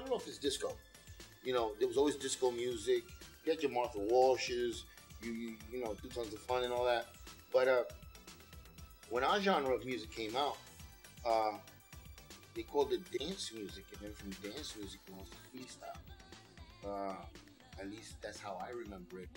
started off as disco. You know, there was always disco music. You had your Martha Walshes, you know, do tons of fun and all that. But when our genre of music came out, they called it dance music, and then from dance music it was freestyle. At least that's how I remember it.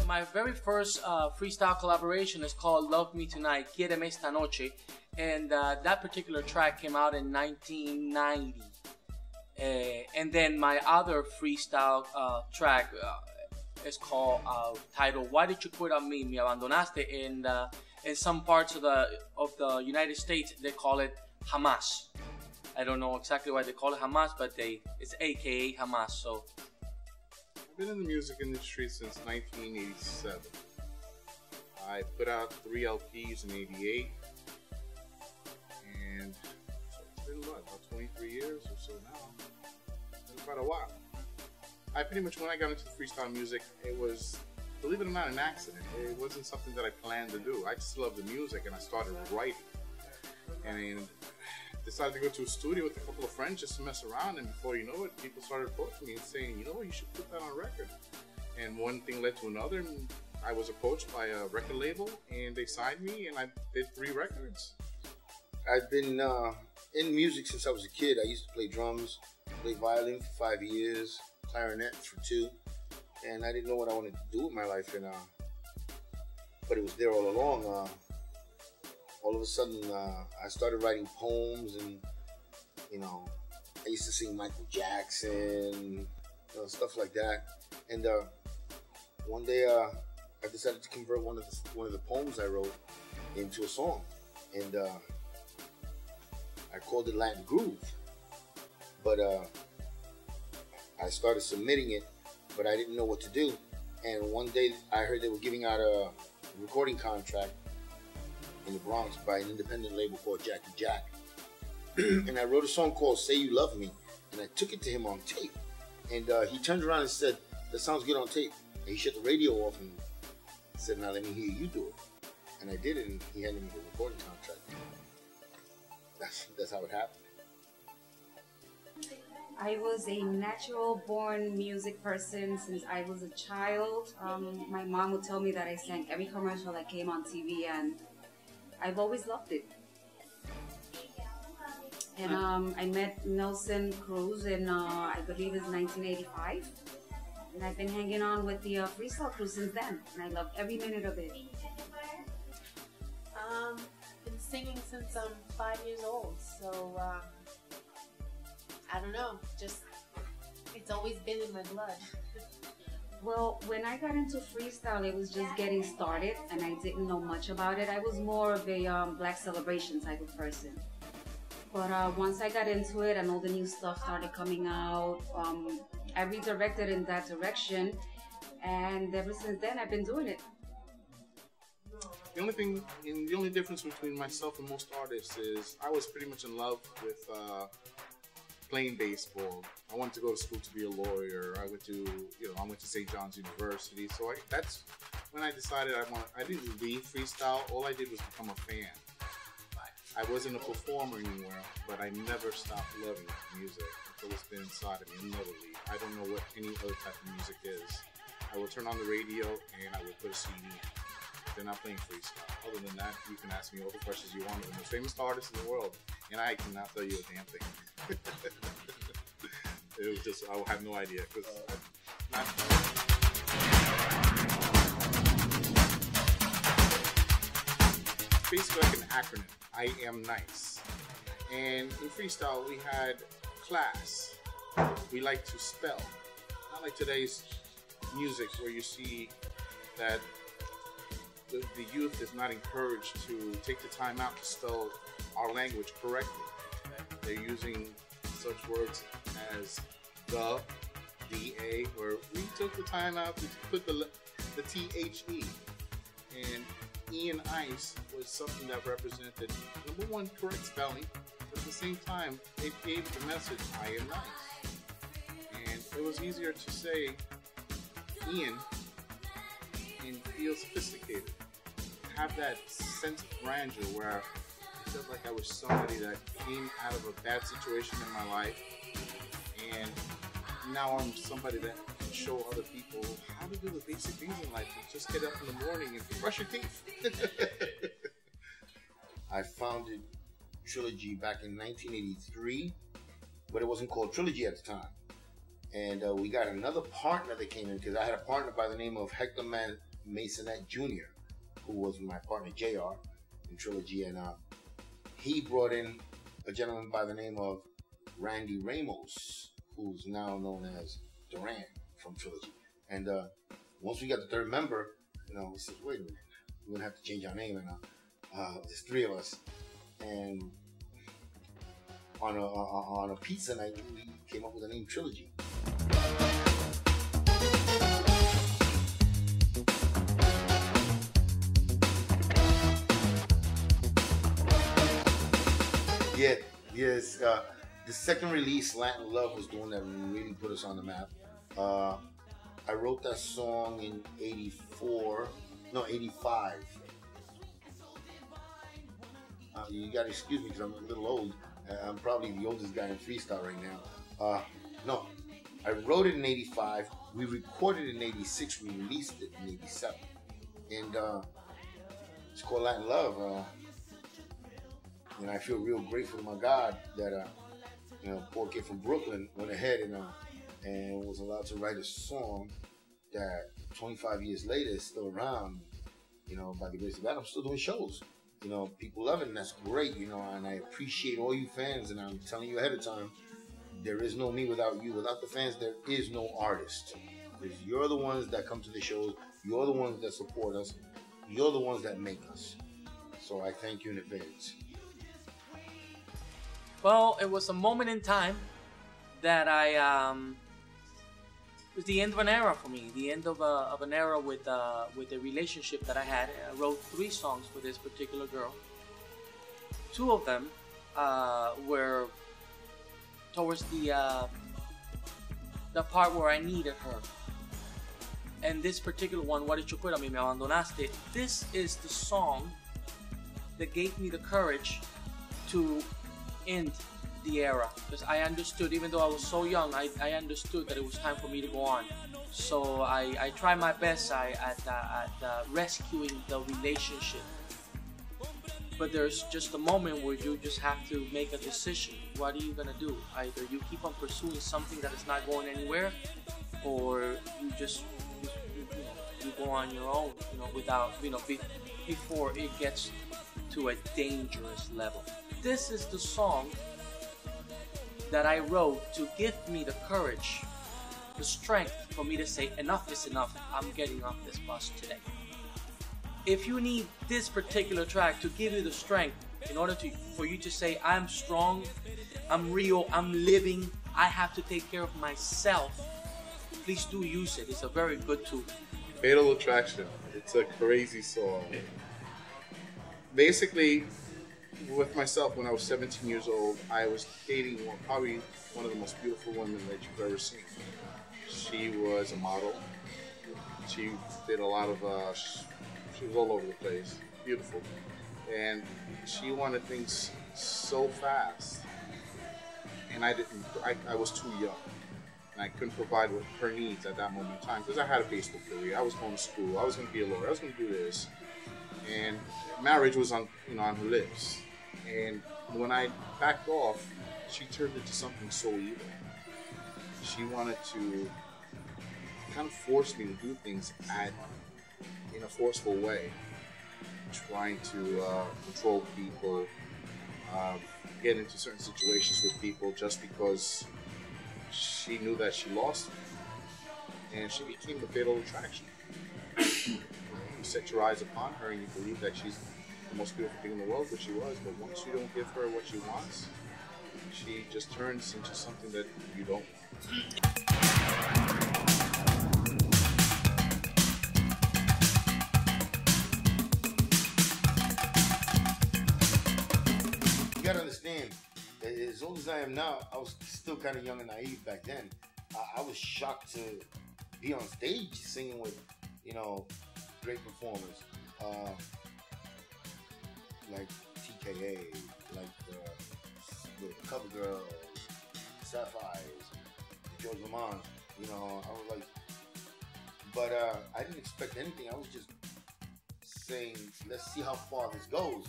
My very first freestyle collaboration is called Love Me Tonight, Quiereme Esta Noche, and that particular track came out in 1990. And then my other freestyle track is called titled Why Did You Quit on Me? Me Abandonaste. And in some parts of the United States they call it Jamás. I don't know exactly why they call it Jamás, but it's AKA Jamás. So I've been in the music industry since 1987. I put out 3 LPs in '88, and so it's been what, about 23 years or so now. It's been quite a while. I pretty much, when I got into freestyle music, it was, believe it or not, an accident. It wasn't something that I planned to do. I just loved the music, and I started writing. And decided to go to a studio with a couple of friends just to mess around, and before you know it, people started approaching me and saying, you know what, you should put that on record. And one thing led to another, and I was approached by a record label, and they signed me, and I did 3 records. I've been in music since I was a kid. I used to play drums, play violin for 5 years, clarinet for 2, and I didn't know what I wanted to do with my life, and but it was there all along. All of a sudden, I started writing poems, and you know, I used to sing Michael Jackson, you know, stuff like that. And one day, I decided to convert one of the poems I wrote into a song, and I called it Latin Groove. But I started submitting it, but I didn't know what to do. And one day, I heard they were giving out a recording contract in the Bronx by an independent label called Jackie Jack. And I wrote a song called Say You Love Me, and I took it to him on tape. And he turned around and said, that sounds good on tape. And he shut the radio off and said, now let me hear you do it. And I did it, and he handed me the recording contract. That's how it happened. I was a natural-born music person since I was a child. My mom would tell me that I sang every commercial that came on TV, and I've always loved it. And I met Nelson Cruz in, I believe it's 1985. And I've been hanging on with the freestyle crew since then. And I love every minute of it. Been singing since I'm 5 years old. So, I don't know. Just, it's always been in my blood. Well, when I got into freestyle, it was just getting started, and I didn't know much about it. I was more of a Black Celebration type of person. But once I got into it and all the new stuff started coming out, I redirected in that direction, and ever since then, I've been doing it. The only difference between myself and most artists is I was pretty much in love with playing baseball. I wanted to go to school to be a lawyer. I went to St. John's University. So that's when I decided I didn't leave freestyle. All I did was become a fan. I wasn't a performer anymore, but I never stopped loving music until it's been inside of me. I'll never leave. I don't know what any other type of music is. I will turn on the radio and I will put a CD in. They're not playing freestyle. Other than that, you can ask me all the questions you want of the most famous artists in the world, and I cannot tell you a damn thing. It was just, I have no idea. Basically like an acronym. I am nice. And in freestyle, we had class. We like to spell. Not like today's music where you see that the youth is not encouraged to take the time out to spell our language correctly. They're using such words as the, D-A, where we took the time out to put the T-H-E. And E and ice was something that represented, number one, correct spelling, but at the same time, it gave the message, I am nice. And it was easier to say Ian and feel sophisticated. Have that sense of grandeur where I felt like I was somebody that came out of a bad situation in my life, and now I'm somebody that can show other people how to do the basic things in life. And just get up in the morning and brush your teeth. I founded Trilogy back in 1983, but it wasn't called Trilogy at the time. And we got another partner that came in, because I had a partner by the name of Hector Masonette Jr., who was my partner JR in Trilogy, and he brought in a gentleman by the name of Randy Ramos, who's now known as Duran from Trilogy. And once we got the third member, we said, wait a minute, we're gonna have to change our name, and there's three of us. And on a pizza night, we came up with the name Trilogy. Yeah, yes. The second release, Latin Love, was the one that really put us on the map. I wrote that song in 85. You gotta excuse me because I'm a little old. I'm probably the oldest guy in freestyle right now. No, I wrote it in 85. We recorded it in 86. We released it in 87. And it's called Latin Love. And I feel real grateful to my God that poor kid from Brooklyn went ahead and was allowed to write a song that 25 years later is still around. By the grace of God, I'm still doing shows. People love it, and that's great. And I appreciate all you fans. And I'm telling you ahead of time, there is no me without you. Without the fans, there is no artist. Because you're the ones that come to the shows. You're the ones that support us. You're the ones that make us. So I thank you in advance. Well, it was a moment in time that it was the end of an era for me, the end of an era with a relationship that I had. I wrote 3 songs for this particular girl. 2 of them were towards the part where I needed her. And this particular one, What Did You Put on Me, Me Abandonaste, this is the song that gave me the courage to end the era, because I understood, even though I was so young, I understood that it was time for me to go on. So I tried my best at rescuing the relationship. But there's just a moment where you just have to make a decision. What are you gonna do? Either you keep on pursuing something that is not going anywhere, or you just you go on your own, without before it gets to a dangerous level. This is the song that I wrote to give me the courage, the strength for me to say enough is enough. I'm getting off this bus today. If you need this particular track to give you the strength in order for you to say I'm strong, I'm real, I'm living, I have to take care of myself, please do use it. It's a very good tool. Fatal Attraction. It's a crazy song. Basically, with myself, when I was 17 years old, I was dating probably one of the most beautiful women that you've ever seen. She was a model. She did a lot of, she was all over the place, beautiful. And she wanted things so fast. And I was too young. And I couldn't provide with her needs at that moment in time because I had a baseball career. I was going to school. I was going to be a lawyer. I was going to do this. And marriage was on her lips. And when I backed off, she turned into something so evil. She wanted to kind of force me to do things in a forceful way, trying to control people, get into certain situations with people just because she knew that she lost me. and she became the fatal attraction. You set your eyes upon her and you believe that she's the most beautiful thing in the world, which she was, but once you don't give her what she wants, she just turns into something that you don't want. You gotta understand, as old as I am now, I was still kind of young and naive back then. I was shocked to be on stage singing with, you know, great performers. Like TKA, like the Cover Girls, Sapphires, George Lamont, you know, I was like, but I didn't expect anything. I was just saying, let's see how far this goes.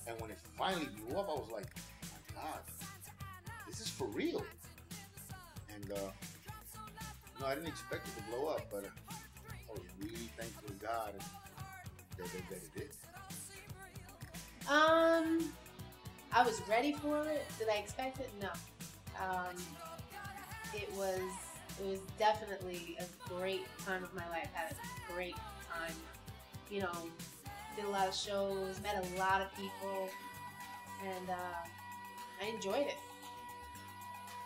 And when it finally blew up, I was like, oh my God, this is for real. And no, I didn't expect it to blow up, but I was really thankful to God that it did. I was ready for it. Did I expect it? No. It was definitely a great time of my life. Had a great time. You know, did a lot of shows, met a lot of people, and I enjoyed it.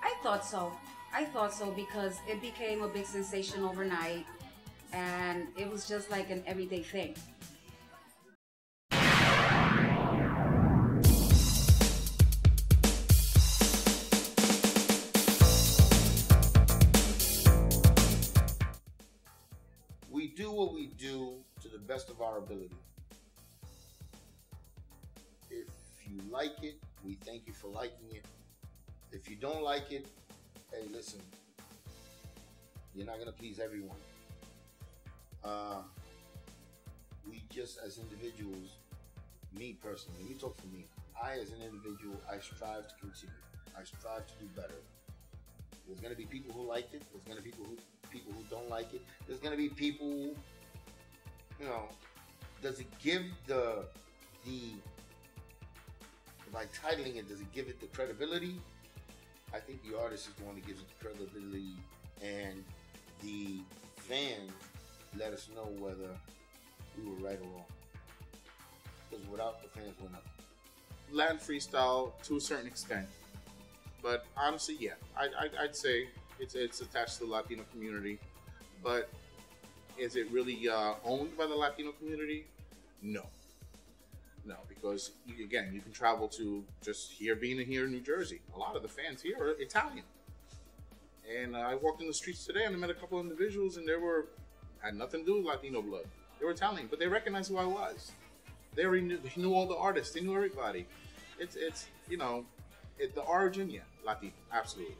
I thought so. I thought so because it became a big sensation overnight, and it was just like an everyday thing. We do what we do to the best of our ability. If you like it, we thank you for liking it. If you don't like it, hey, listen, you're not going to please everyone. We just, as individuals, me personally, let me talk for me. I, as an individual, I strive to continue. I strive to do better. There's going to be people who like it. There's going to be people who don't like it. There's going to be people, you know, does it give by titling it, does it give it the credibility? I think the artist is the one that gives it the credibility, and the fans let us know whether we were right or wrong. Because without the fans, we're nothing. Latin Freestyle to a certain extent, but honestly, yeah, I'd say it's attached to the Latino community, but is it really owned by the Latino community? No, because you can travel to just being here in New Jersey. A lot of the fans here are Italian, and I walked in the streets today and I met a couple of individuals, and had nothing to do with Latino blood. They were Italian, but they recognized who I was. They knew all the artists. They knew everybody. It's the origin, yeah, Latino, absolutely.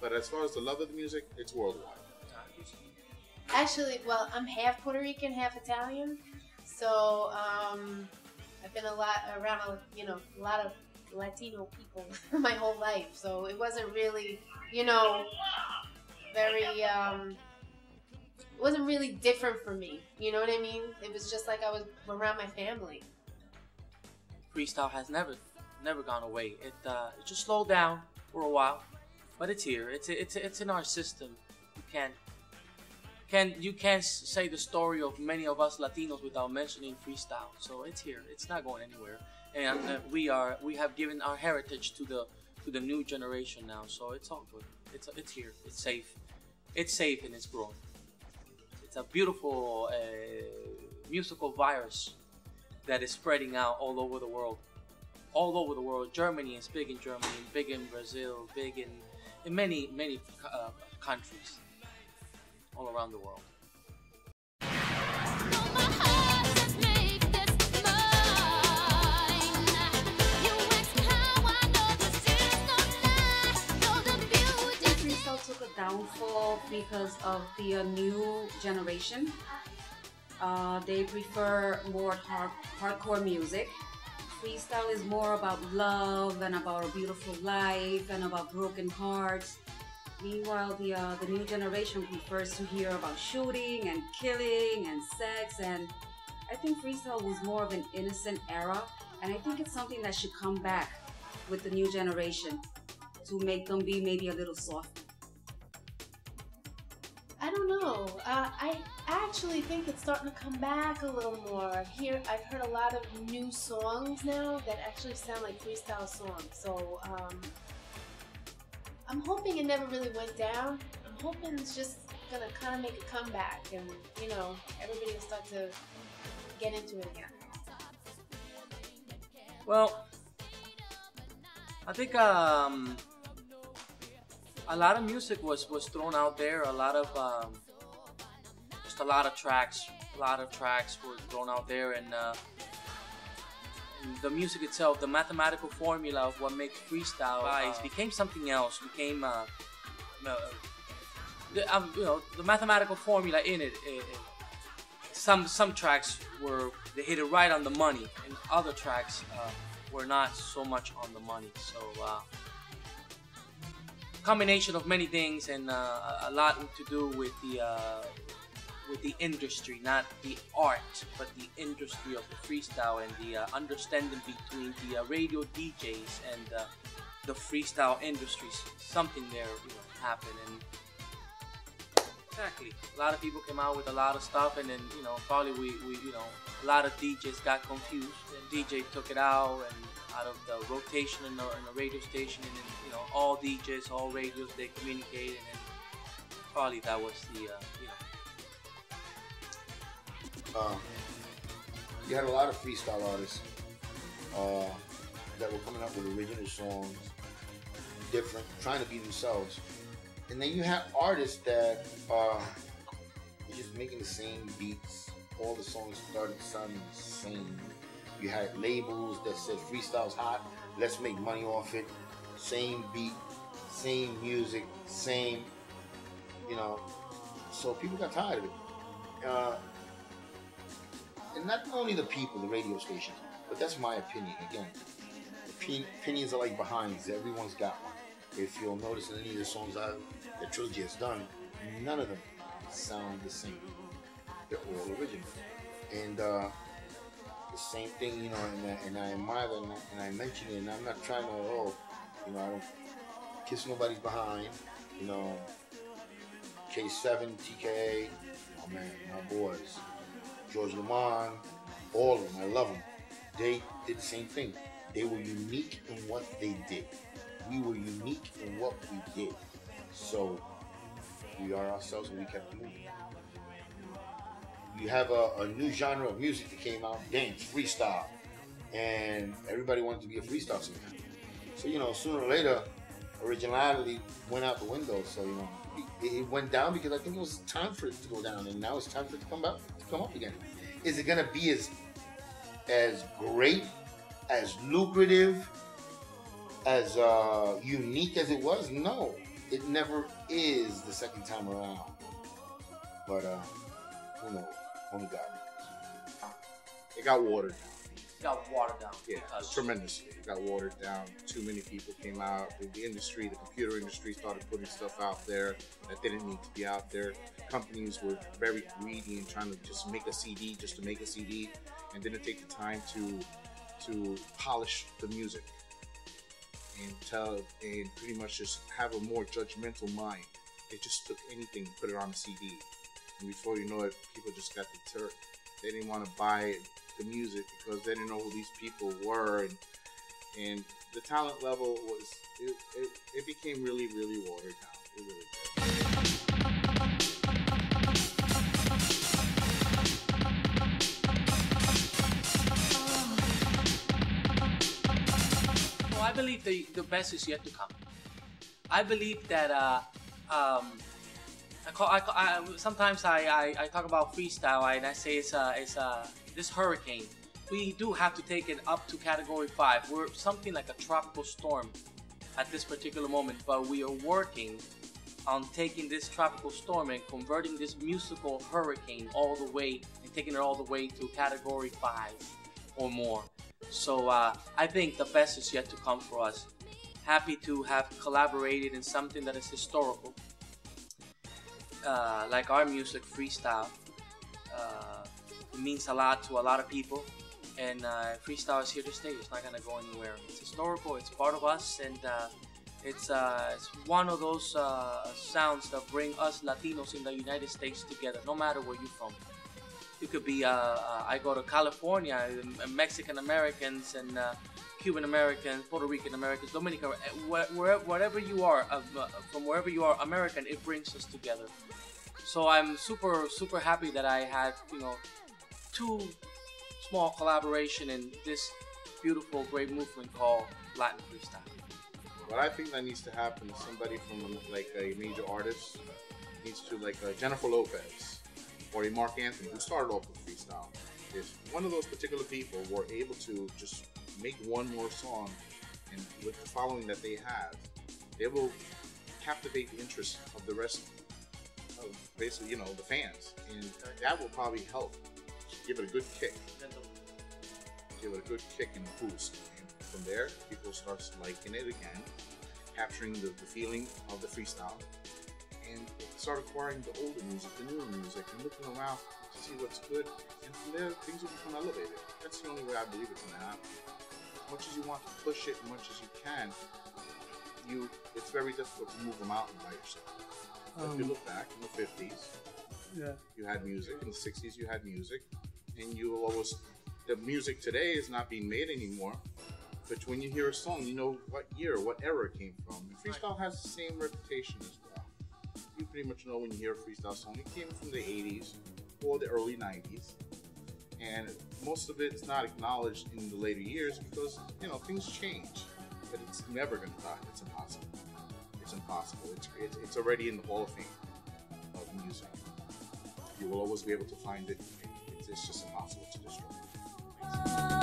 But as far as the love of the music, it's worldwide. Actually, well, I'm half Puerto Rican, half Italian, so I've been around a lot of Latino people my whole life. So it wasn't really, very. It wasn't really different for me. You know what I mean? It was just like I was around my family. Freestyle has never gone away. It just slowed down for a while, but it's here. It's in our system. You can't say the story of many of us Latinos without mentioning freestyle. So it's here. It's not going anywhere, and we have given our heritage to the new generation now. So it's all good. It's here. It's safe. It's safe and it's growing. It's a beautiful musical virus that is spreading out all over the world. All over the world. Germany is big in Germany, big in Brazil, big in many countries all around the world. Freestyle took a downfall because of the new generation. They prefer more hardcore music. Freestyle is more about love and about a beautiful life and about broken hearts. Meanwhile, the new generation prefers to hear about shooting and killing and sex, and I think freestyle was more of an innocent era, and I think it's something that should come back with the new generation to make them be maybe a little softer. I don't know. I actually think it's starting to come back a little more. I've heard a lot of new songs now that actually sound like freestyle songs. So I'm hoping it never really went down. I'm hoping it's just gonna kind of make a comeback, and you know, everybody will start to get into it again. Well, I think a lot of music was thrown out there. A lot of just a lot of tracks were thrown out there, and the music itself, the mathematical formula of what makes freestyle became something else. Became the mathematical formula in it. Some tracks they hit it right on the money, and other tracks were not so much on the money. So combination of many things, and a lot to do with the industry, not the art, but the industry of the freestyle, and the understanding between the radio DJs and the freestyle industry. Something there happened, and exactly, a lot of people came out with a lot of stuff, and then probably we a lot of DJs got confused, and DJ took it out of the rotation in the radio station, and then all DJs, all radios, they communicated, and probably that was the you had a lot of freestyle artists that were coming up with original songs, different, trying to be themselves. And then you have artists that are just making the same beats. All the songs started sounding the same. You had labels that said freestyle's hot, let's make money off it. Same beat, same music, same, so people got tired of it. And not only the people, the radio stations, but that's my opinion. Again, opinions are like behinds. Everyone's got one. If you'll notice in any of the songs that Trilogy has done, none of them sound the same. They're all original. And the same thing, and I admire them, and I mention it, and I'm not trying to, I don't kiss nobody's behind, K7, TKA, oh man, my boys, George Lamond, all of them, I love them. They did the same thing. They were unique in what they did. We were unique in what we did. So we are ourselves, and we kept moving. You have a new genre of music that came out, dance, freestyle, and everybody wanted to be a freestyle singer. So sooner or later, originality went out the window. So it went down because I think it was time for it to go down, and now it's time for it to come up again. Is it gonna be as great, as lucrative, as unique as it was? No, it never is the second time around. But who knows? Only God knows. It got watered down. Yeah, tremendously. It got watered down. Too many people came out. The industry, the computer industry, started putting stuff out there that didn't need to be out there. Companies were very greedy and trying to just make a CD just to make a CD, and didn't take the time to polish the music and pretty much just have a more judgmental mind. They just took anything and put it on a CD, and before you know it, people just got deterred. They didn't want to buy the music because they didn't know who these people were, and the talent level was it became really, really watered down. It really did. Well, I believe the best is yet to come. I believe that sometimes I talk about freestyle, and I say it's this hurricane. We do have to take it up to category 5. We're something like a tropical storm at this particular moment, but we are working on taking this tropical storm and converting this musical hurricane all the way, and taking it all the way to category 5 or more. So I think the best is yet to come for us. Happy to have collaborated in something that is historical, like our music freestyle. It means a lot to a lot of people, and freestyle is here to stay. It's not gonna go anywhere. It's historical. It's part of us, and It's one of those sounds that bring us Latinos in the United States together, no matter where you're from. It could be I go to California, Mexican Americans and Cuban Americans, Puerto Rican Americans, Dominican, wherever you are, from wherever you are American, it brings us together. So I'm super happy that I had, you know, two small collaboration in this beautiful, great movement called Latin Freestyle. What I think that needs to happen is somebody from like a major artist needs to, like Jennifer Lopez or a Mark Anthony, who started off with freestyle. If one of those particular people were able to just make one more song, and with the following that they have, they will captivate the interest of the rest of basically, you know, the fans, and that will probably help give it a good kick. Give it a good kick and boost. And from there, people start liking it again, capturing the feeling of the freestyle, and start acquiring the older music, the newer music, and looking around to see what's good. And from there, things will become elevated. That's the only way I believe it's going to happen. As much as you want to push it, as much as you can, it's very difficult to move a mountain by yourself. If you look back in the 50s, you had music. In the 60s, you had music. And you will always, the music today is not being made anymore. But when you hear a song, you know what year, what era it came from. And freestyle has the same reputation as well. You pretty much know when you hear a freestyle song, it came from the 80s or the early 90s. And most of it is not acknowledged in the later years because, you know, things change. But it's never going to die. It's impossible. It's impossible. It's already in the Hall of Fame of music. You will always be able to find it. It's just impossible to destroy.